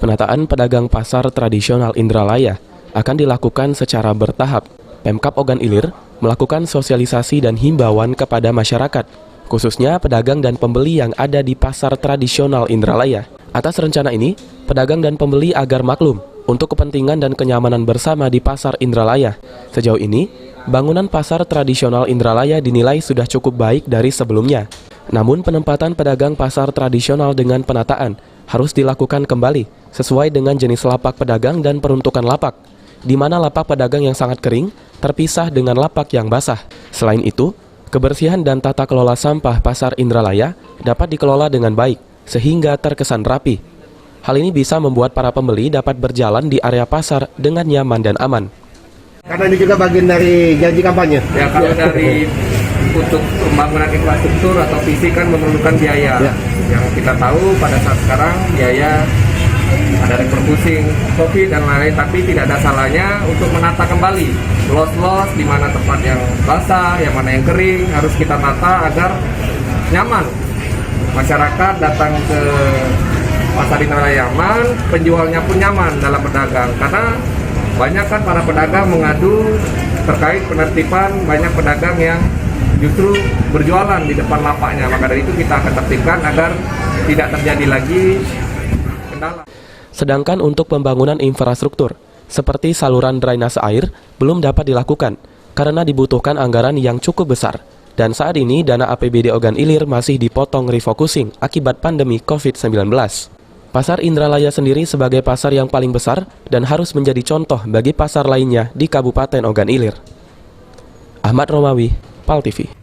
Penataan pedagang pasar tradisional Indralaya akan dilakukan secara bertahap. Pemkab Ogan Ilir melakukan sosialisasi dan himbauan kepada masyarakat, khususnya pedagang dan pembeli yang ada di pasar tradisional Indralaya. Atas rencana ini, pedagang dan pembeli agar maklum untuk kepentingan dan kenyamanan bersama di pasar Indralaya. Sejauh ini, bangunan pasar tradisional Indralaya dinilai sudah cukup baik dari sebelumnya. Namun penempatan pedagang pasar tradisional dengan penataan harus dilakukan kembali sesuai dengan jenis lapak pedagang dan peruntukan lapak, di mana lapak pedagang yang sangat kering terpisah dengan lapak yang basah. Selain itu, kebersihan dan tata kelola sampah pasar Indralaya dapat dikelola dengan baik sehingga terkesan rapi. Hal ini bisa membuat para pembeli dapat berjalan di area pasar dengan nyaman dan aman. Karena ini juga bagian dari janji kampanye. Ya, kalau dari untuk pembangunan infrastruktur atau visi kan memerlukan biaya. Ya. Yang kita tahu pada saat sekarang biaya ada refocusing, COVID dan lain-lain, tapi tidak ada salahnya untuk menata kembali los-los di mana tempat yang basah, yang mana yang kering harus kita tata agar nyaman. Masyarakat datang ke pasar Indralaya nyaman, penjualnya pun nyaman dalam berdagang. Karena banyak kan para pedagang mengadu terkait penertiban banyak pedagang yang justru berjualan di depan lapaknya. Maka dari itu kita akan tertibkan agar tidak terjadi lagi kendala. Sedangkan untuk pembangunan infrastruktur, seperti saluran drainase air, belum dapat dilakukan karena dibutuhkan anggaran yang cukup besar. Dan saat ini dana APBD Ogan Ilir masih dipotong refocusing akibat pandemi COVID-19. Pasar Indralaya sendiri sebagai pasar yang paling besar dan harus menjadi contoh bagi pasar lainnya di Kabupaten Ogan Ilir. Ahmad Romawi, PAL TV.